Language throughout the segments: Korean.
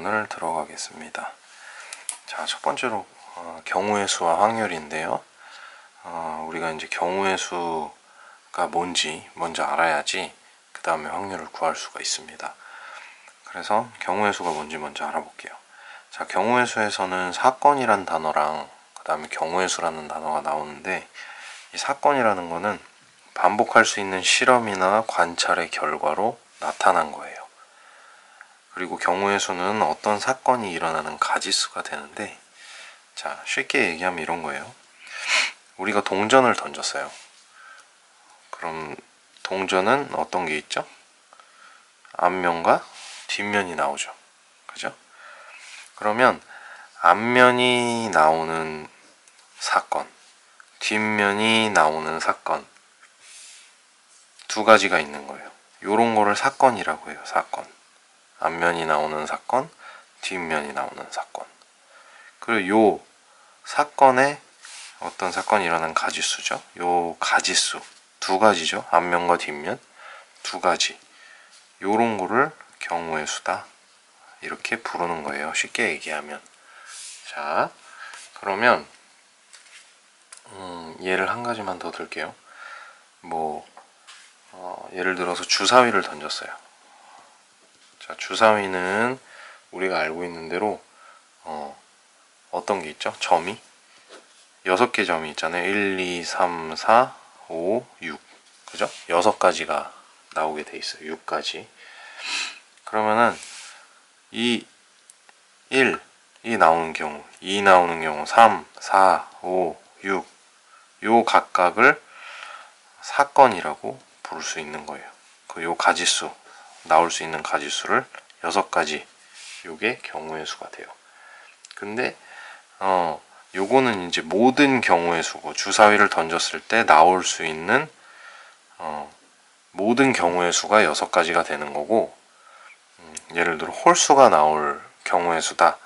부분을 들어가겠습니다. 자, 첫 번째로 경우의 수와 확률인데요. 우리가 이제 경우의 수가 뭔지 먼저 알아야지 그 다음에 확률을 구할 수가 있습니다. 그래서 경우의 수가 뭔지 먼저 알아볼게요. 자, 경우의 수에서는 사건이란 단어랑 그 다음에 경우의 수라는 단어가 나오는데, 이 사건이라는 거는 반복할 수 있는 실험이나 관찰의 결과로 나타난 거예요. 그리고 경우의 수는 어떤 사건이 일어나는 가지수가 되는데, 자, 쉽게 얘기하면 이런 거예요. 우리가 동전을 던졌어요. 그럼 동전은 어떤 게 있죠? 앞면과 뒷면이 나오죠. 그죠? 그러면 앞면이 나오는 사건, 뒷면이 나오는 사건, 두 가지가 있는 거예요. 요런 거를 사건이라고 해요. 사건. 앞면이 나오는 사건, 뒷면이 나오는 사건. 그리고 요 사건에 어떤 사건이 일어난 가지수죠. 요 가지수 두 가지죠. 앞면과 뒷면 두 가지. 요런 거를 경우의 수다 이렇게 부르는 거예요. 쉽게 얘기하면. 자, 그러면 예를 한 가지만 더 들게요. 예를 들어서 주사위를 던졌어요. 자, 주사위는 우리가 알고 있는 대로 어떤 게 있죠? 점이 6개 점이 있잖아요. 1, 2, 3, 4, 5, 6. 그죠? 6가지가 나오게 돼 있어요. 6가지. 그러면은 이 1, 이 나오는 경우, 2 나오는 경우, 3, 4, 5, 6. 요 각각을 사건이라고 부를 수 있는 거예요. 요 가지수, 나올 수 있는 가지수를 6가지. 요게 경우의 수가 돼요. 근데 요거는 이제 모든 경우의 수고, 주사위를 던졌을 때 나올 수 있는 모든 경우의 수가 6가지가 되는 거고, 예를 들어 홀수가 나올 경우의 수다.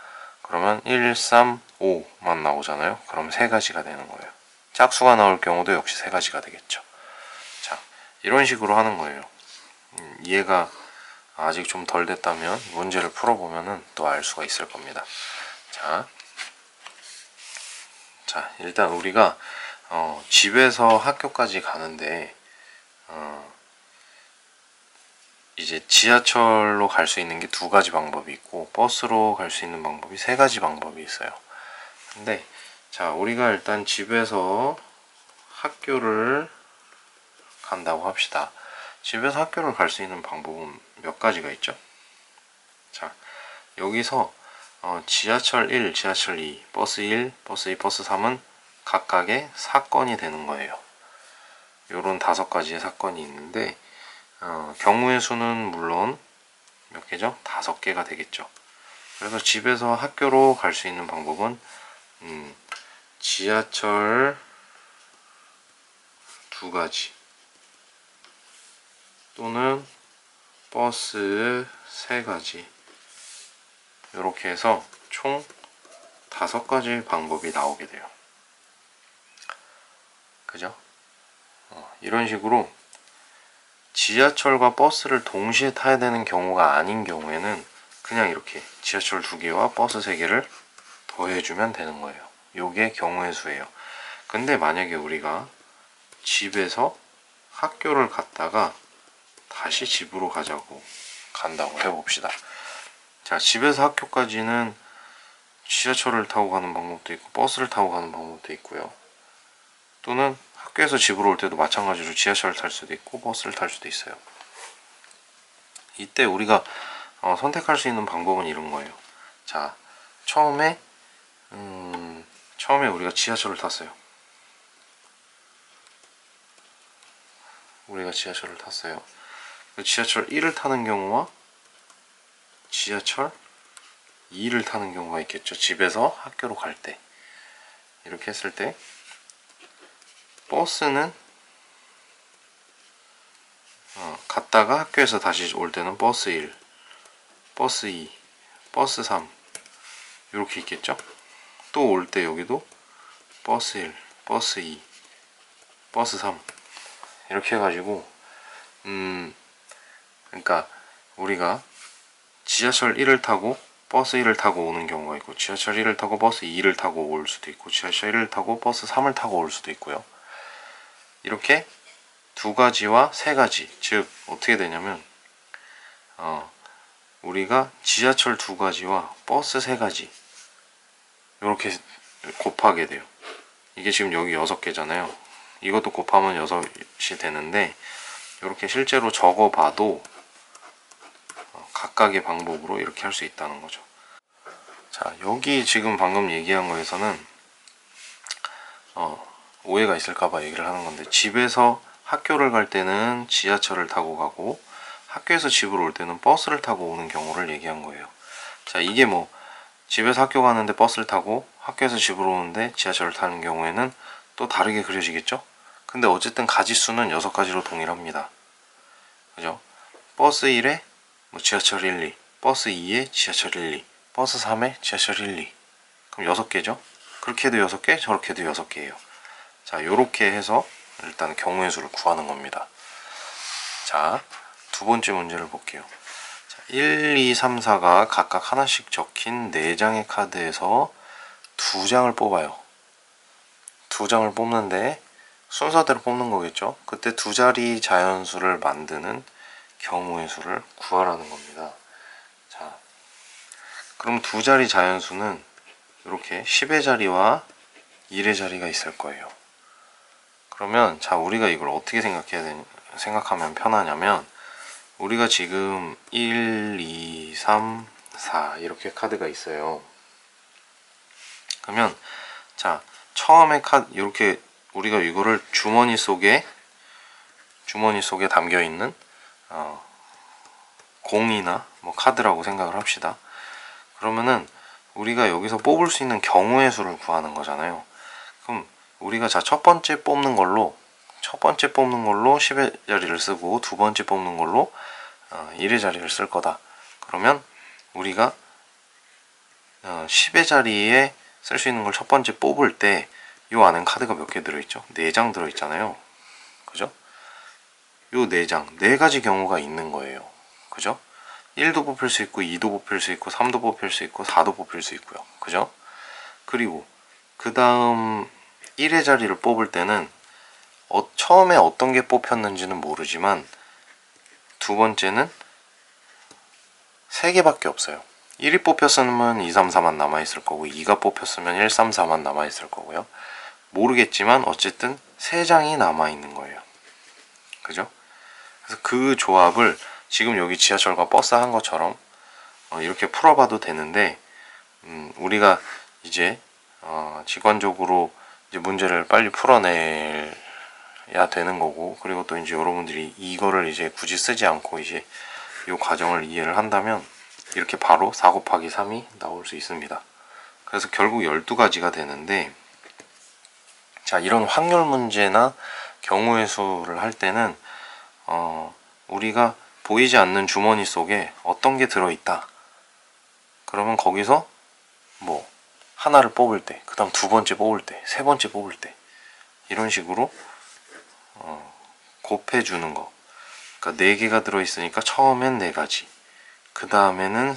그러면 1, 3, 5만 나오잖아요. 그럼 3가지가 되는 거예요. 짝수가 나올 경우도 역시 3가지가 되겠죠. 자, 이런 식으로 하는 거예요. 이해가 아직 좀 덜 됐다면 문제를 풀어보면 또 알 수가 있을 겁니다. 자, 일단 우리가 집에서 학교까지 가는데 이제 지하철로 갈 수 있는 게 2가지 방법이 있고, 버스로 갈 수 있는 방법이 3가지 방법이 있어요. 근데 자, 우리가 일단 집에서 학교를 간다고 합시다. 집에서 학교를 갈 수 있는 방법은 몇 가지가 있죠? 자, 여기서 지하철 1, 지하철 2, 버스 1, 버스 2, 버스 3은 각각의 사건이 되는 거예요. 요런 5가지의 사건이 있는데, 경우의 수는 물론 몇 개죠? 5개가 되겠죠. 그래서 집에서 학교로 갈 수 있는 방법은 지하철 2가지 또는 버스 3가지, 이렇게 해서 총 5가지 방법이 나오게 돼요. 그죠? 이런 식으로 지하철과 버스를 동시에 타야 되는 경우가 아닌 경우에는 그냥 이렇게 지하철 2개와 버스 3개를 더해주면 되는 거예요. 요게 경우의 수예요. 근데 만약에 우리가 집에서 학교를 갔다가 다시 집으로 간다고 해봅시다. 자, 집에서 학교까지는 지하철을 타고 가는 방법도 있고 버스를 타고 가는 방법도 있고요. 또는 학교에서 집으로 올 때도 마찬가지로 지하철을 탈 수도 있고 버스를 탈 수도 있어요. 이때 우리가 선택할 수 있는 방법은 이런 거예요. 자, 처음에 우리가 지하철을 탔어요. 지하철 1을 타는 경우와 지하철 2를 타는 경우가 있겠죠. 집에서 학교로 갈 때. 이렇게 했을 때 버스는 갔다가 학교에서 다시 올 때는 버스 1, 버스 2, 버스 3 이렇게 있겠죠. 또 올 때 여기도 버스 1, 버스 2, 버스 3 이렇게 해가지고 그러니까 우리가 지하철 1을 타고 버스 1을 타고 오는 경우가 있고, 지하철 1을 타고 버스 2를 타고 올 수도 있고, 지하철 1을 타고 버스 3을 타고 올 수도 있고요. 이렇게 두 가지와 세 가지, 즉 어떻게 되냐면 우리가 지하철 두 가지와 버스 세 가지 이렇게 곱하게 돼요. 이게 지금 여기 6개잖아요. 이것도 곱하면 6이 되는데, 이렇게 실제로 적어봐도 각각의 방법으로 이렇게 할 수 있다는 거죠. 자, 여기 지금 방금 얘기한 거에서는 오해가 있을까봐 얘기를 하는 건데, 집에서 학교를 갈 때는 지하철을 타고 가고, 학교에서 집으로 올 때는 버스를 타고 오는 경우를 얘기한 거예요. 자, 이게 뭐 집에서 학교 가는데 버스를 타고 학교에서 집으로 오는데 지하철을 타는 경우에는 또 다르게 그려지겠죠? 근데 어쨌든 가지수는 6가지로 동일합니다. 그죠? 버스 1에 뭐 지하철 1, 2, 버스 2에 지하철 1, 2, 버스 3에 지하철 1, 2. 그럼 6개죠? 그렇게 해도 6개, 저렇게 해도 6개예요. 자, 요렇게 해서 일단 경우의 수를 구하는 겁니다. 자, 두 번째 문제를 볼게요. 자, 1, 2, 3, 4가 각각 하나씩 적힌 4장의 카드에서 2장을 뽑아요. 2장을 뽑는데 순서대로 뽑는 거겠죠? 그때 두 자리 자연수를 만드는 경우의 수를 구하라는 겁니다. 자, 그럼 두 자리 자연수는 이렇게 10의 자리와 1의 자리가 있을 거예요. 그러면 자, 우리가 이걸 어떻게 생각하면 편하냐면, 우리가 지금 1, 2, 3, 4 이렇게 카드가 있어요. 그러면 자, 처음에 카드 이렇게 우리가 이거를 주머니 속에 담겨 있는 공이나 뭐 카드라고 생각을 합시다. 그러면은 우리가 여기서 뽑을 수 있는 경우의 수를 구하는 거잖아요. 그럼 우리가 자, 첫 번째 뽑는 걸로 10의 자리를 쓰고, 두 번째 뽑는 걸로 1의 자리를 쓸 거다. 그러면 우리가 10의 자리에 쓸 수 있는 걸 첫 번째 뽑을 때 이 안엔 카드가 몇 개 들어있죠? 4장 들어있잖아요. 그죠? 요 4장, 4가지 경우가 있는 거예요. 그죠? 1도 뽑힐 수 있고, 2도 뽑힐 수 있고, 3도 뽑힐 수 있고, 4도 뽑힐 수 있고요. 그죠? 그리고 그 다음 1의 자리를 뽑을 때는 처음에 어떤 게 뽑혔는지는 모르지만, 두 번째는 3개밖에 없어요. 1이 뽑혔으면 2, 3, 4만 남아있을 거고, 2가 뽑혔으면 1, 3, 4만 남아있을 거고요. 모르겠지만 어쨌든 3장이 남아있는 거예요. 그죠? 그래서 그 조합을 지금 여기 지하철과 버스 한 것처럼 이렇게 풀어봐도 되는데, 우리가 이제 직관적으로 이제 문제를 빨리 풀어내야 되는 거고, 그리고 또 이제 여러분들이 이거를 이제 굳이 쓰지 않고 이제 이 과정을 이해를 한다면 이렇게 바로 4 곱하기 3이 나올 수 있습니다. 그래서 결국 12가지가 되는데, 자, 이런 확률 문제나 경우의 수를 할 때는 우리가 보이지 않는 주머니 속에 어떤 게 들어있다. 그러면 거기서 뭐 하나를 뽑을 때, 그 다음 두 번째 뽑을 때, 세 번째 뽑을 때, 이런 식으로 곱해주는 거. 그러니까 4개가 들어있으니까 처음엔 4가지, 그 다음에는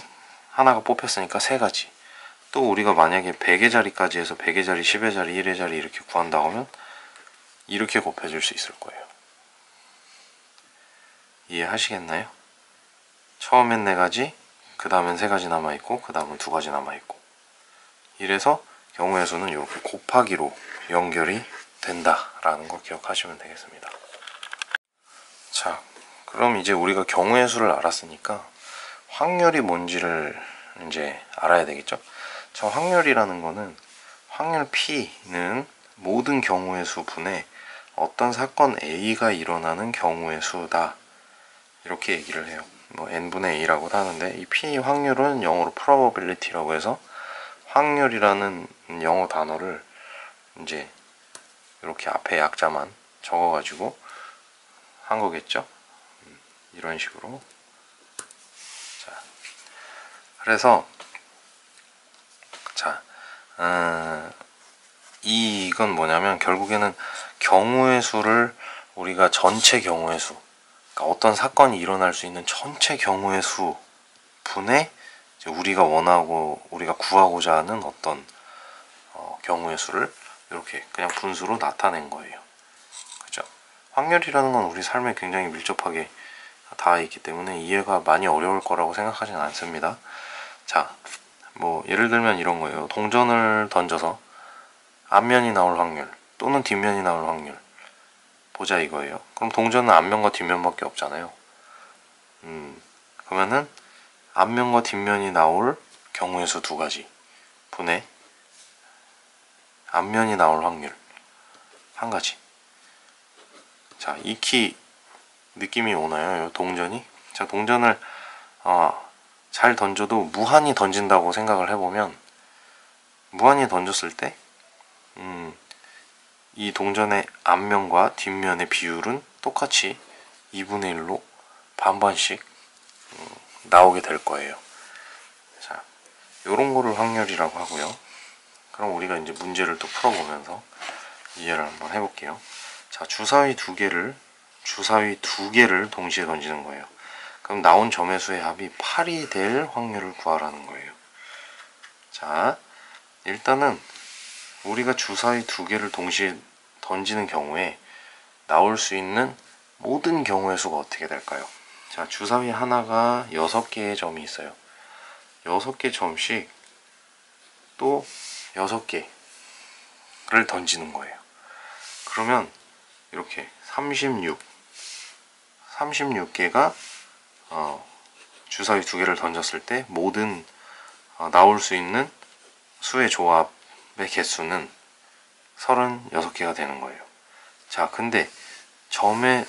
하나가 뽑혔으니까 3가지. 또 우리가 만약에 100의 자리까지 해서 100의 자리, 10의 자리, 1의 자리 이렇게 구한다고 하면 이렇게 곱해줄 수 있을 거예요. 이해하시겠나요? 처음엔 4가지, 그 다음엔 3가지 남아있고, 그 다음은 2가지 남아있고, 이래서 경우의 수는 이렇게 곱하기로 연결이 된다라는 걸 기억하시면 되겠습니다. 자, 그럼 이제 우리가 경우의 수를 알았으니까 확률이 뭔지를 이제 알아야 되겠죠? 저 확률이라는 거는, 확률 P는 모든 경우의 수 분의 어떤 사건 A가 일어나는 경우의 수다, 이렇게 얘기를 해요. 뭐 n분의 a라고도 하는데, 이 P 확률은 영어로 probability라고 해서 확률이라는 영어 단어를 이제 이렇게 앞에 약자만 적어가지고 한 거겠죠? 이런 식으로. 자, 그래서 자, 이건 뭐냐면 결국에는 경우의 수를 우리가 전체 경우의 수, 그러니까 어떤 사건이 일어날 수 있는 전체 경우의 수 분의 이제 우리가 원하고 우리가 구하고자 하는 어떤 경우의 수를 이렇게 그냥 분수로 나타낸 거예요. 그죠? 확률이라는 건 우리 삶에 굉장히 밀접하게 닿아 있기 때문에 이해가 많이 어려울 거라고 생각하진 않습니다. 자, 뭐 예를 들면 이런 거예요. 동전을 던져서 앞면이 나올 확률 또는 뒷면이 나올 확률 보자 이거예요. 그럼 동전은 앞면과 뒷면밖에 없잖아요. 그러면은 앞면과 뒷면이 나올 경우의 수 두 가지 분의 앞면이 나올 확률 한 가지. 자, 익히 느낌이 오나요? 이 동전이? 자, 동전을 잘 던져도 무한히 던진다고 생각을 해보면 무한히 던졌을 때 이 동전의 앞면과 뒷면의 비율은 똑같이 2분의 1로 반반씩 나오게 될 거예요. 자, 요런 거를 확률이라고 하고요. 그럼 우리가 이제 문제를 또 풀어보면서 이해를 한번 해볼게요. 자, 주사위 두 개를 동시에 던지는 거예요. 그럼 나온 점의 수의 합이 8이 될 확률을 구하라는 거예요. 자, 일단은 우리가 주사위 두 개를 동시에 던지는 경우에 나올 수 있는 모든 경우의 수가 어떻게 될까요? 자, 주사위 하나가 6개의 점이 있어요. 6개 점씩 또 6개를 던지는 거예요. 그러면 이렇게 36개가 주사위 두 개를 던졌을 때 모든 나올 수 있는 수의 조합의 개수는 36개가 되는 거예요. 자, 근데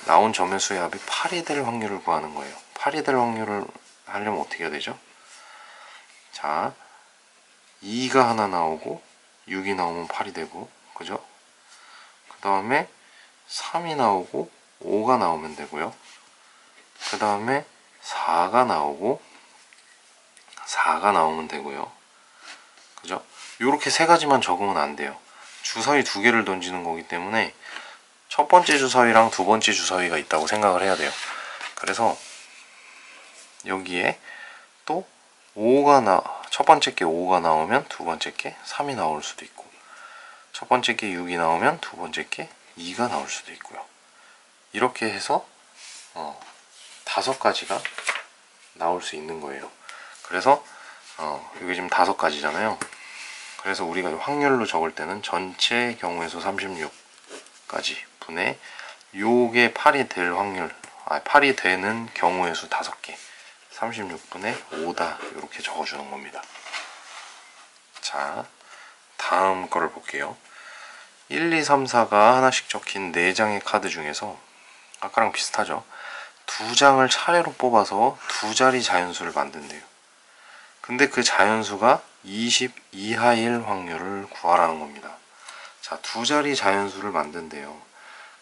나온 점의 수의 합이 8이 될 확률을 구하는 거예요. 8이 될 확률을 하려면 어떻게 해야 되죠? 자, 2가 하나 나오고 6이 나오면 8이 되고, 그죠? 그 다음에 3이 나오고 5가 나오면 되고요. 그 다음에 4가 나오면 되고요. 그죠? 요렇게 세 가지만 적으면 안 돼요. 주사위 두 개를 던지는 거기 때문에 첫 번째 주사위랑 두 번째 주사위가 있다고 생각을 해야 돼요. 그래서 여기에 또 첫 번째 게 5가 나오면 두 번째 게 3이 나올 수도 있고, 첫 번째 게 6이 나오면 두 번째 게 2가 나올 수도 있고요. 이렇게 해서 5가지가 나올 수 있는 거예요. 그래서 이게 지금 5가지잖아요. 그래서 우리가 확률로 적을 때는 전체 경우의 수 36까지 분의 요게 8이 될 확률, 8이 되는 경우의 수 5개, 36분의 5다 이렇게 적어주는 겁니다. 자, 다음 거를 볼게요. 1, 2, 3, 4가 하나씩 적힌 4장의 카드 중에서 아까랑 비슷하죠. 2장을 차례로 뽑아서 두 자리 자연수를 만든대요. 근데 그 자연수가 20 이하일 확률을 구하라는 겁니다. 자, 두 자리 자연수를 만든대요.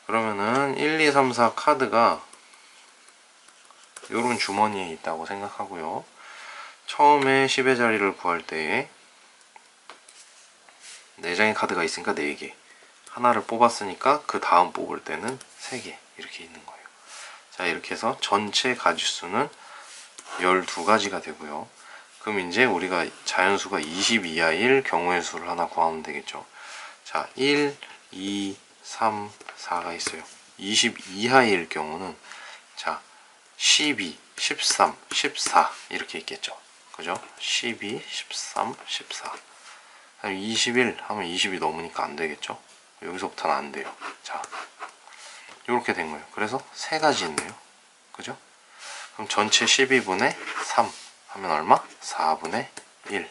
그러면은 1, 2, 3, 4 카드가 요런 주머니에 있다고 생각하고요. 처음에 10의 자리를 구할 때에 4장의 카드가 있으니까 4개, 하나를 뽑았으니까 그 다음 뽑을 때는 3개 이렇게 있는 거예요. 자, 이렇게 해서 전체 가지수는 12가지가 되고요. 그럼 이제 우리가 자연수가 20 이하일 경우의 수를 하나 구하면 되겠죠. 자, 1, 2, 3, 4가 있어요. 20 이하일 경우는 자, 12, 13, 14 이렇게 있겠죠. 그죠? 12, 13, 14. 21 하면 20이 넘으니까 안 되겠죠. 여기서부터는 안 돼요. 자, 이렇게 된 거예요. 그래서 세 가지 있네요. 그죠? 그럼 전체 12분의 3 하면 얼마? 4분의 1.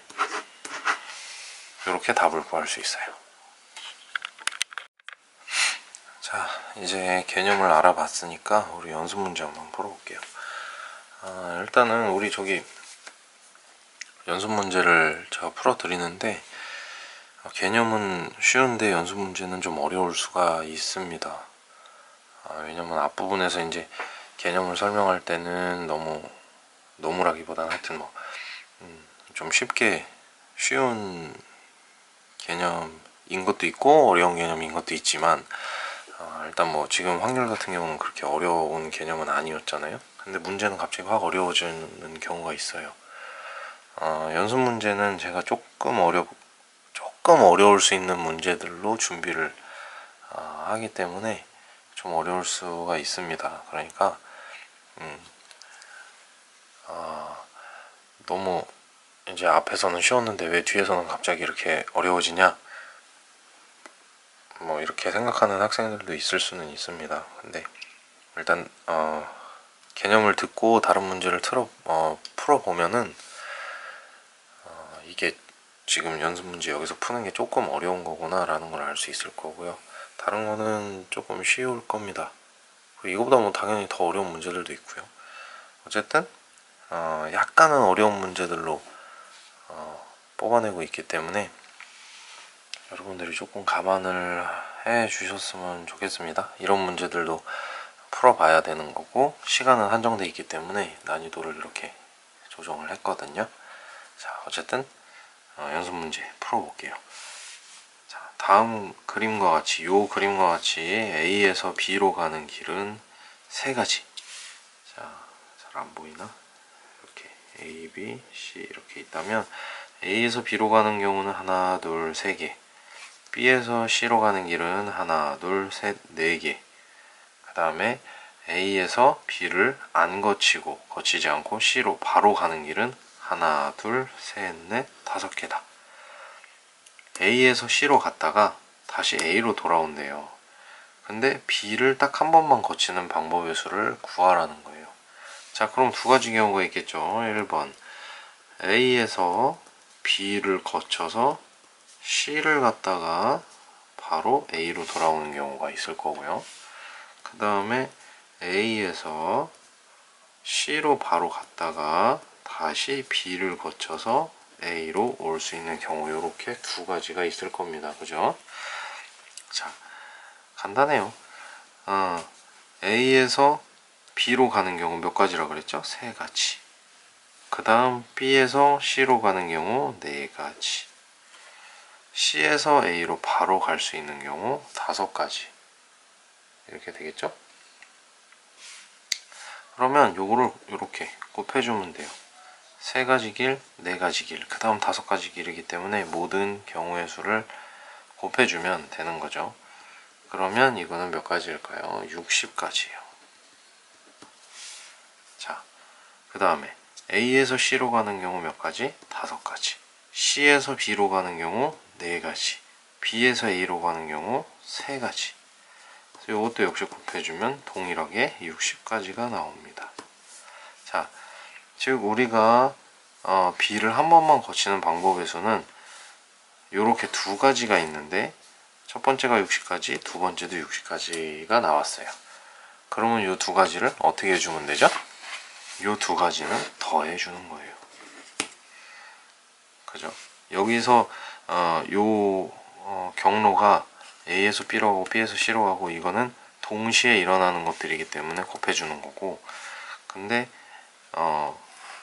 이렇게 답을 구할 수 있어요. 자, 이제 개념을 알아봤으니까 우리 연습 문제 한번 풀어볼게요. 일단은 우리 저기 연습 문제를 제가 풀어드리는데 개념은 쉬운데 연습 문제는 좀 어려울 수가 있습니다. 왜냐면 앞부분에서 이제 개념을 설명할 때는 너무라기보다는 하여튼 좀 쉽게 쉬운 개념인 것도 있고 어려운 개념인 것도 있지만 일단 뭐 지금 확률 같은 경우는 그렇게 어려운 개념은 아니었잖아요. 근데 문제는 갑자기 확 어려워지는 경우가 있어요. 연습 문제는 제가 조금 어려울 수 있는 문제들로 준비를 하기 때문에 좀 어려울 수가 있습니다. 그러니까 너무 이제 앞에서는 쉬웠는데 왜 뒤에서는 갑자기 이렇게 어려워지냐, 뭐 이렇게 생각하는 학생들도 있을 수는 있습니다. 근데 일단 개념을 듣고 다른 문제를 풀어보면은 이게 지금 연습 문제 여기서 푸는 게 조금 어려운 거구나 라는 걸 알 수 있을 거고요. 다른 거는 조금 쉬울 겁니다. 이거보다 뭐 당연히 더 어려운 문제들도 있고요. 어쨌든 약간은 어려운 문제들로 뽑아내고 있기 때문에 여러분들이 조금 감안을 해 주셨으면 좋겠습니다. 이런 문제들도 풀어봐야 되는 거고 시간은 한정돼 있기 때문에 난이도를 이렇게 조정을 했거든요. 자, 어쨌든 연습 문제 풀어볼게요. 자, 다음 그림과 같이 A에서 B로 가는 길은 세 가지. 자, 잘 안 보이나? 이렇게 A, B, C 이렇게 있다면 A에서 B로 가는 경우는 하나, 둘, 세 개. B에서 C로 가는 길은 하나, 둘, 셋, 네 개. 그 다음에 A에서 B를 안 거치지 않고 C로 바로 가는 길은 하나, 둘, 셋, 넷, 다섯 개다. A에서 C로 갔다가 다시 A로 돌아온대요. 근데 B를 딱 한 번만 거치는 방법의 수를 구하라는 거예요. 자, 그럼 두 가지 경우가 있겠죠. 1번 A에서 B를 거쳐서 C를 갔다가 바로 A로 돌아오는 경우가 있을 거고요. 그 다음에 A에서 C로 바로 갔다가 다시 B를 거쳐서 A로 올 수 있는 경우, 이렇게 두 가지가 있을 겁니다. 그죠? 자, 간단해요. A에서 B로 가는 경우 몇 가지라 그랬죠? 세 가지. 그 다음 B에서 C로 가는 경우 네 가지. C에서 A로 바로 갈 수 있는 경우 다섯 가지. 이렇게 되겠죠? 그러면 요거를 이렇게 곱해주면 돼요. 세 가지 길, 네 가지 길, 그 다음 다섯 가지 길이기 때문에 모든 경우의 수를 곱해주면 되는 거죠. 그러면 이거는 몇 가지일까요? 60가지예요. 자, 그 다음에 A에서 C로 가는 경우 몇 가지? 다섯 가지. C에서 B로 가는 경우 네 가지. B에서 A로 가는 경우 세 가지. 이것도 역시 곱해주면 동일하게 60가지가 나옵니다. 자, 즉 우리가 B를 한 번만 거치는 방법의 수는 이렇게 두 가지가 있는데 첫 번째가 60가지, 두 번째도 60가지가 나왔어요. 그러면 이 두 가지를 어떻게 해주면 되죠? 이 두 가지는 더해주는 거예요. 그죠? 여기서 경로가 A에서 B로 가고 B에서 C로 가고 이거는 동시에 일어나는 것들이기 때문에 곱해주는 거고, 근데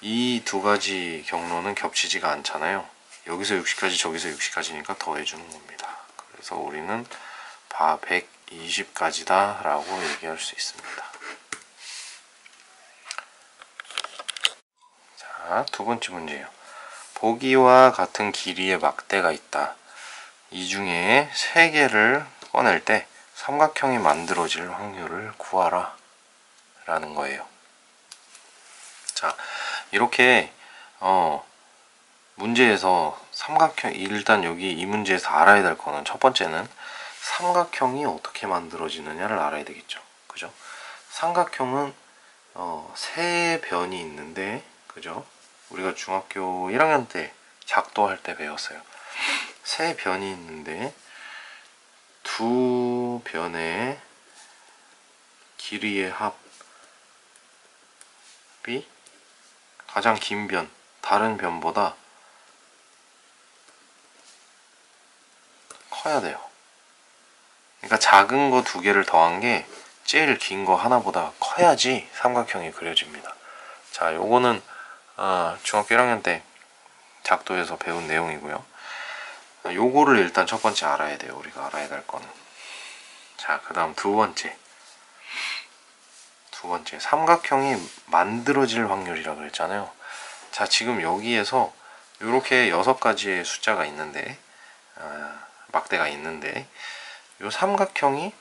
이 두 가지 경로는 겹치지가 않잖아요. 여기서 60까지 저기서 60까지니까 더해주는 겁니다. 그래서 우리는 120까지다 라고 얘기할 수 있습니다. 자, 두 번째 문제예요. 보기와 같은 길이의 막대가 있다. 이 중에 세 개를 꺼낼 때 삼각형이 만들어질 확률을 구하라 라는 거예요. 자, 이렇게 문제에서 삼각형, 일단 여기 이 문제에서 알아야 될 거는 첫 번째는 삼각형이 어떻게 만들어지느냐를 알아야 되겠죠. 그죠? 삼각형은 세 변이 있는데, 그죠? 우리가 중학교 1학년 때 작도할 때 배웠어요. 세 변이 있는데 두 변의 길이의 합이 가장 긴 변, 다른 변보다 커야 돼요. 그러니까 작은 거 두 개를 더한 게 제일 긴 거 하나보다 커야지 삼각형이 그려집니다. 자, 요거는 중학교 1학년 때 작도에서 배운 내용이고요. 요거를 일단 첫 번째 알아야 돼요. 우리가 알아야 될 거는. 자, 그 다음 두 번째 삼각형이 만들어질 확률이라고 그랬잖아요. 자, 지금 여기에서 이렇게 6가지의 숫자가 있는데 막대가 있는데 요 삼각형이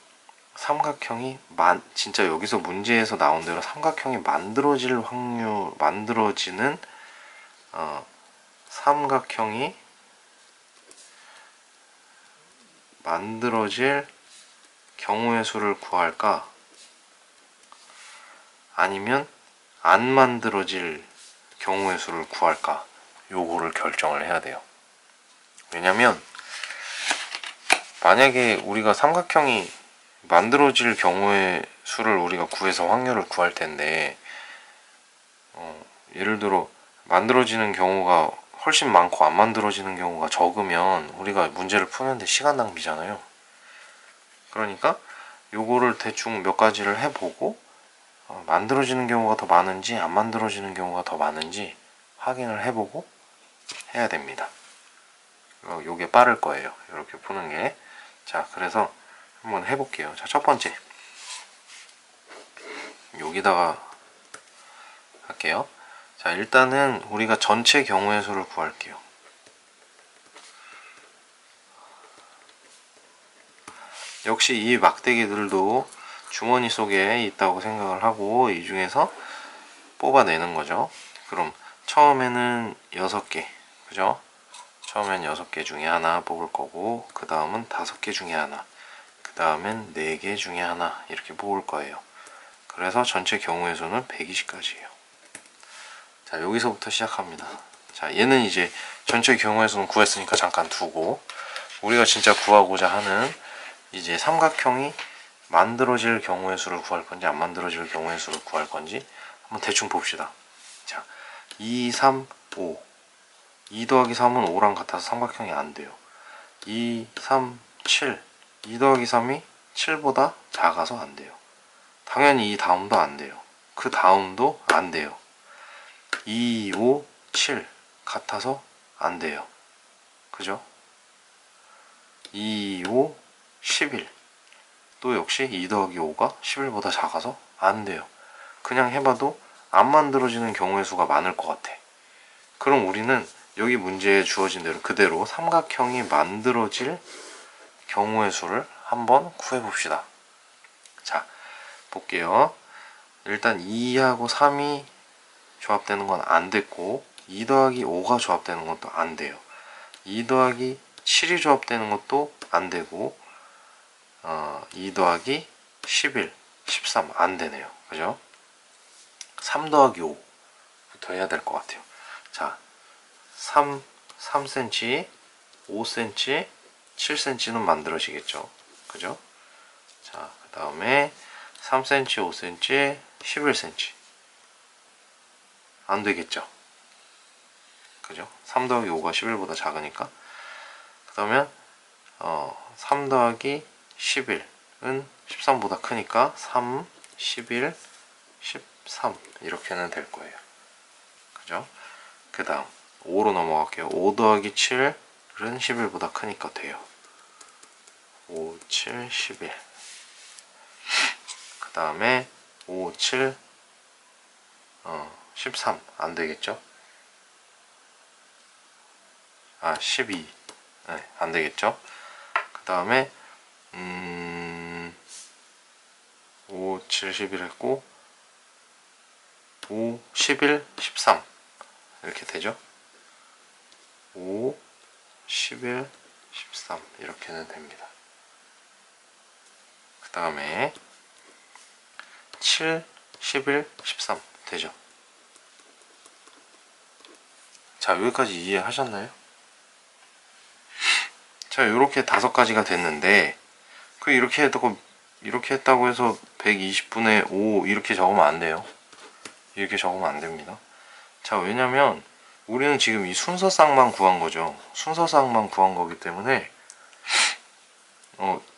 진짜 여기서 문제에서 나온 대로 삼각형이 만들어질 확률 만들어지는 삼각형이 만들어질 경우의 수를 구할까? 아니면 안 만들어질 경우의 수를 구할까? 요거를 결정을 해야 돼요. 왜냐면 만약에 우리가 삼각형이 만들어질 경우의 수를 우리가 구해서 확률을 구할 텐데 예를 들어 만들어지는 경우가 훨씬 많고 안 만들어지는 경우가 적으면 우리가 문제를 푸는데 시간 낭비잖아요. 그러니까 요거를 대충 몇 가지를 해보고 만들어지는 경우가 더 많은지 안 만들어지는 경우가 더 많은지 확인을 해보고 해야 됩니다. 요게 빠를 거예요. 이렇게 푸는 게. 자, 그래서 한번 해볼게요. 자, 첫 번째 여기다가 할게요. 자, 일단은 우리가 전체 경우의 수를 구할게요. 역시 이 막대기들도 주머니 속에 있다고 생각을 하고 이 중에서 뽑아내는 거죠. 그럼 처음에는 6개, 그죠? 처음엔 6개 중에 하나 뽑을 거고 그 다음은 5개 중에 하나, 그 다음엔 4개 중에 하나 이렇게 뽑을 거예요. 그래서 전체 경우의 수는 120가지예요. 자, 여기서부터 시작합니다. 자, 얘는 이제 전체 경우의 수는 구했으니까 잠깐 두고 우리가 진짜 구하고자 하는 이제 삼각형이 만들어질 경우의 수를 구할 건지 안 만들어질 경우의 수를 구할 건지 한번 대충 봅시다. 자, 2, 3, 5 2 더하기 3은 5랑 같아서 삼각형이 안 돼요. 2, 3, 7 2 더하기 3이 7보다 작아서 안 돼요. 당연히 이 다음도 안 돼요. 그 다음도 안 돼요. 2, 5, 7 같아서 안 돼요. 그죠? 2, 5, 11 또 역시 2 더하기 5가 11보다 작아서 안 돼요. 그냥 해봐도 안 만들어지는 경우의 수가 많을 것 같아. 그럼 우리는 여기 문제에 주어진 대로 그대로 삼각형이 만들어질 경우의 수를 한번 구해봅시다. 자, 볼게요. 일단 2하고 3이 조합되는 건 안 됐고 2 더하기 5가 조합되는 것도 안 돼요. 2 더하기 7이 조합되는 것도 안 되고 2 더하기 11, 13 안 되네요. 그죠? 3 더하기 5부터 해야 될 것 같아요. 자, 3cm, 5cm, 7cm는 만들어지겠죠. 그죠? 자, 그 다음에 3cm, 5cm, 11cm 안 되겠죠. 그죠? 3 더하기 5가 11보다 작으니까. 그러면 3 더하기 11은 13보다 크니까 3, 11, 13 이렇게는 될 거예요. 그죠? 그 다음 5로 넘어갈게요. 5 더하기 7은 11보다 크니까 돼요. 5, 7, 11. 그 다음에 5, 7, 13 안 되겠죠? 12. 네, 안 되겠죠? 그 다음에 5, 7, 11 했고 5, 11, 13 이렇게 되죠? 5, 11, 13 이렇게는 됩니다. 그 다음에 7, 11, 13 되죠? 자, 여기까지 이해하셨나요? 자, 이렇게 5가지가 됐는데 이렇게 했다고 해서 120분의 5 이렇게 적으면 안 돼요. 이렇게 적으면 안 됩니다. 자, 왜냐면 우리는 지금 이 순서쌍만 구한 거죠. 순서쌍만 구한 거기 때문에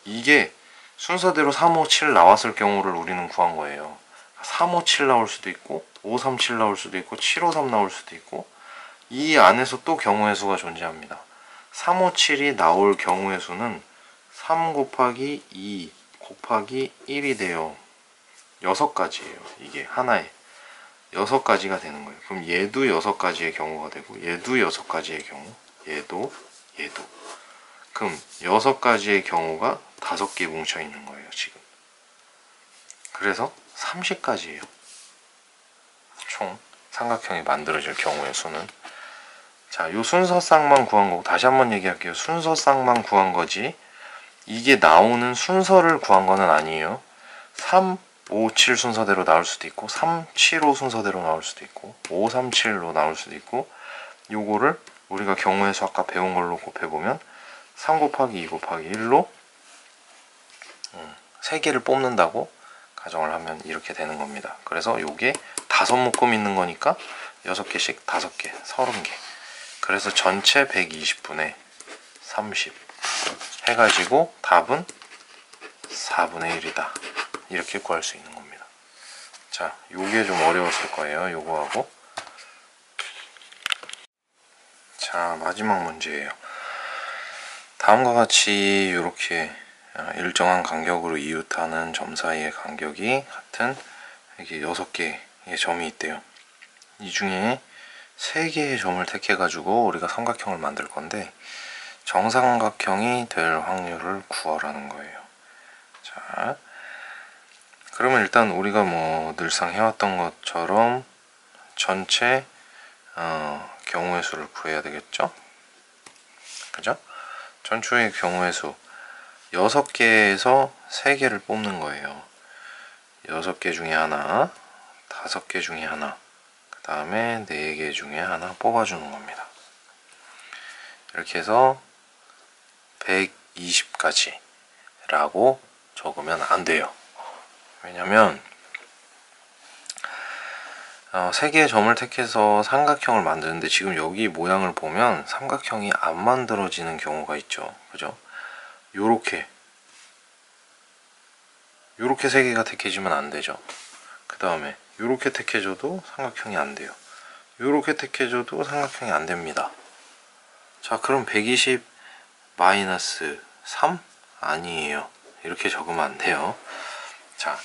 이게 순서대로 3, 5, 7 나왔을 경우를 우리는 구한 거예요. 3, 5, 7 나올 수도 있고 5, 3, 7 나올 수도 있고 7, 5, 3 나올 수도 있고 이 안에서 또 경우의 수가 존재합니다. 3, 5, 7이 나올 경우의 수는 3 곱하기 2 곱하기 1이 돼요. 6가지예요. 이게 하나에. 6가지가 되는 거예요. 그럼 얘도 6가지의 경우가 되고 얘도 6가지의 경우, 얘도 그럼 6가지의 경우가 5개 뭉쳐 있는 거예요 지금. 그래서 30가지예요 총 삼각형이 만들어질 경우의 수는. 자, 요 순서쌍만 구한 거고, 다시 한번 얘기할게요. 순서쌍만 구한 거지 이게 나오는 순서를 구한 거는 아니에요. 3, 5, 7 순서대로 나올 수도 있고 3, 7, 5 순서대로 나올 수도 있고 5, 3, 7로 나올 수도 있고, 요거를 우리가 경우의 수 아까 배운 걸로 곱해보면 3 곱하기 2 곱하기 1로 3개를 뽑는다고 가정을 하면 이렇게 되는 겁니다. 그래서 요게 5묶음 있는 거니까 6개씩 5개, 30개. 그래서 전체 120분의 30 해가지고 답은 4분의 1이다. 이렇게 구할 수 있는 겁니다. 자, 요게 좀 어려웠을 거예요. 요거하고. 자, 마지막 문제예요. 다음과 같이 이렇게 일정한 간격으로 이웃하는 점 사이의 간격이 같은 이렇게 6개의 점이 있대요. 이 중에 3개의 점을 택해가지고 우리가 삼각형을 만들 건데 정삼각형이 될 확률을 구하라는 거예요. 자, 그러면 일단 우리가 뭐 늘상 해왔던 것처럼 전체 경우의 수를 구해야 되겠죠? 그죠? 전체의 경우의 수 6개에서 3개를 뽑는 거예요. 6개 중에 하나, 5개 중에 하나, 그 다음에 4개 중에 하나 뽑아주는 겁니다. 이렇게 해서 120까지 라고 적으면 안 돼요. 왜냐면 3개의 점을 택해서 삼각형을 만드는데 지금 여기 모양을 보면 삼각형이 안 만들어지는 경우가 있죠. 그죠? 요렇게 3개가 택해지면 안 되죠. 그 다음에 요렇게 택해줘도 삼각형이 안 돼요. 요렇게 택해줘도 삼각형이 안 됩니다. 자, 그럼 120 마이너스 3? 아니에요. 이렇게 적으면 안 돼요. 자,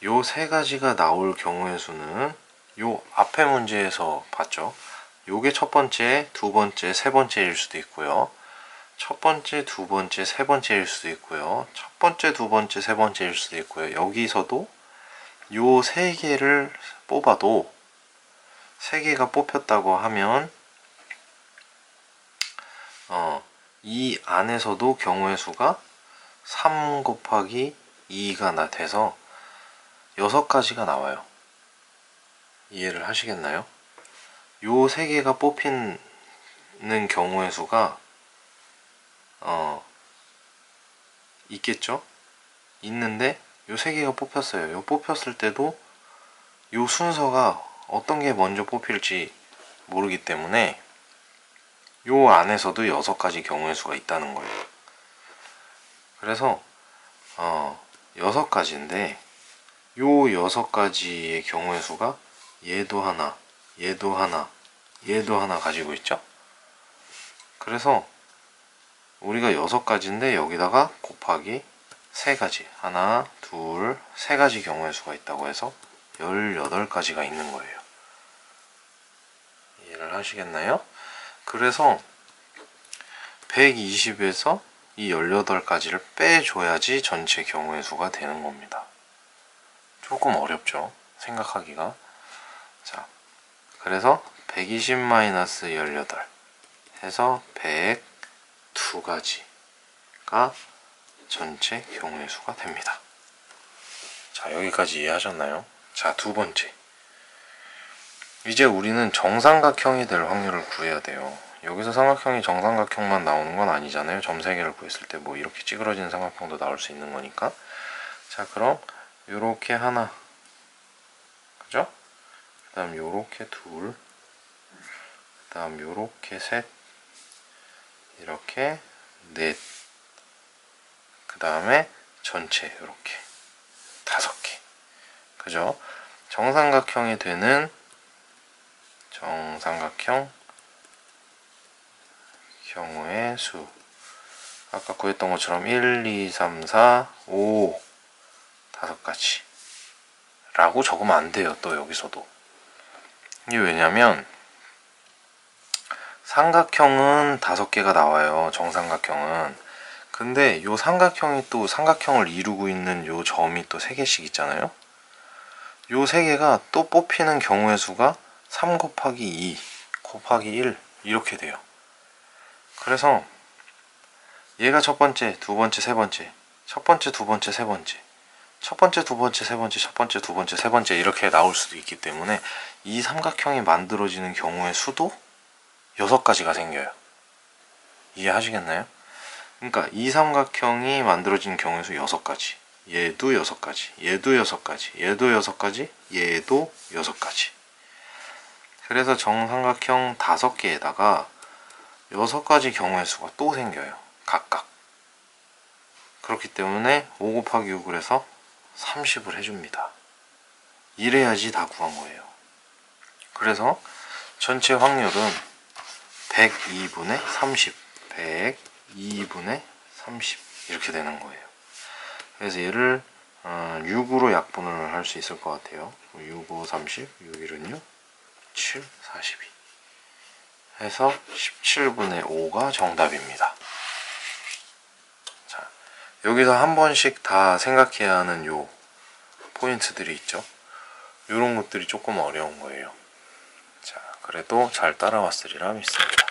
요 3가지가 나올 경우의 수는 요 앞에 문제에서 봤죠. 요게 첫 번째, 두 번째, 세 번째일 수도 있고요. 첫 번째, 두 번째, 세 번째일 수도 있고요. 첫 번째, 두 번째, 세 번째일 수도 있고요. 여기서도 요 3개를 뽑아도 3개가 뽑혔다고 하면 이 안에서도 경우의 수가 3 곱하기 2가 돼서 6가지가 나와요. 이해를 하시겠나요? 요 3개가 뽑히는 경우의 수가 있겠죠? 있는데 요 3개가 뽑혔어요. 요 뽑혔을 때도 요 순서가 어떤 게 먼저 뽑힐지 모르기 때문에 요 안에서도 6가지 경우의 수가 있다는 거예요. 그래서 6가지인데 요 6가지의 경우의 수가 얘도 하나, 얘도 하나, 얘도 하나 가지고 있죠. 그래서 우리가 6가지인데 여기다가 곱하기 3가지, 하나, 둘, 3가지 경우의 수가 있다고 해서 18가지가 있는 거예요. 이해를 하시겠나요? 그래서 120에서 이 18가지를 빼줘야지 전체 경우의 수가 되는 겁니다. 조금 어렵죠? 생각하기가. 자, 그래서 120-18 해서 102가지가 전체 경우의 수가 됩니다. 자, 여기까지 이해하셨나요? 자, 두 번째. 이제 우리는 정삼각형이 될 확률을 구해야 돼요. 여기서 삼각형이 정삼각형만 나오는 건 아니잖아요. 점 3개를 구했을 때 뭐 이렇게 찌그러진 삼각형도 나올 수 있는 거니까. 자, 그럼 요렇게 하나, 그죠? 그 다음 요렇게 둘, 그 다음 요렇게 셋, 이렇게 넷, 그 다음에 전체 요렇게 5개, 그죠? 정삼각형이 되는 정삼각형 경우의 수, 아까 구했던 것처럼 1, 2, 3, 4, 5 5가지 라고 적으면 안 돼요. 또 여기서도 이게 왜냐면 삼각형은 5개가 나와요. 정삼각형은. 근데 요 삼각형이 또 삼각형을 이루고 있는 요 점이 또 3개씩 있잖아요. 요 3개가 또 뽑히는 경우의 수가 3 곱하기 2 곱하기 1 이렇게 돼요. 그래서 얘가 첫 번째, 두 번째, 세 번째, 첫 번째, 두 번째, 세 번째, 첫 번째, 두 번째, 세 번째, 첫 번째, 두 번째, 세 번째 이렇게 나올 수도 있기 때문에 이 삼각형이 만들어지는 경우의 수도 6가지가 생겨요. 이해하시겠나요? 그러니까 이 삼각형이 만들어진 경우의 수 6가지, 얘도 6가지, 얘도 6가지, 얘도 6가지, 얘도 6가지. 그래서 정삼각형 5개에다가 6가지 경우의 수가 또 생겨요. 각각. 그렇기 때문에 5 곱하기 6을 해서 30을 해줍니다. 이래야지 다 구한 거예요. 그래서 전체 확률은 102분의 30, 102분의 30 이렇게 되는 거예요. 그래서 얘를 6으로 약분을 할 수 있을 것 같아요. 6, 5, 30, 6, 1은 6, 7, 42 해서 17분의 5가 정답입니다. 자, 여기서 한 번씩 다 생각해야 하는 요 포인트들이 있죠. 요런 것들이 조금 어려운 거예요. 자, 그래도 잘 따라왔으리라 믿습니다.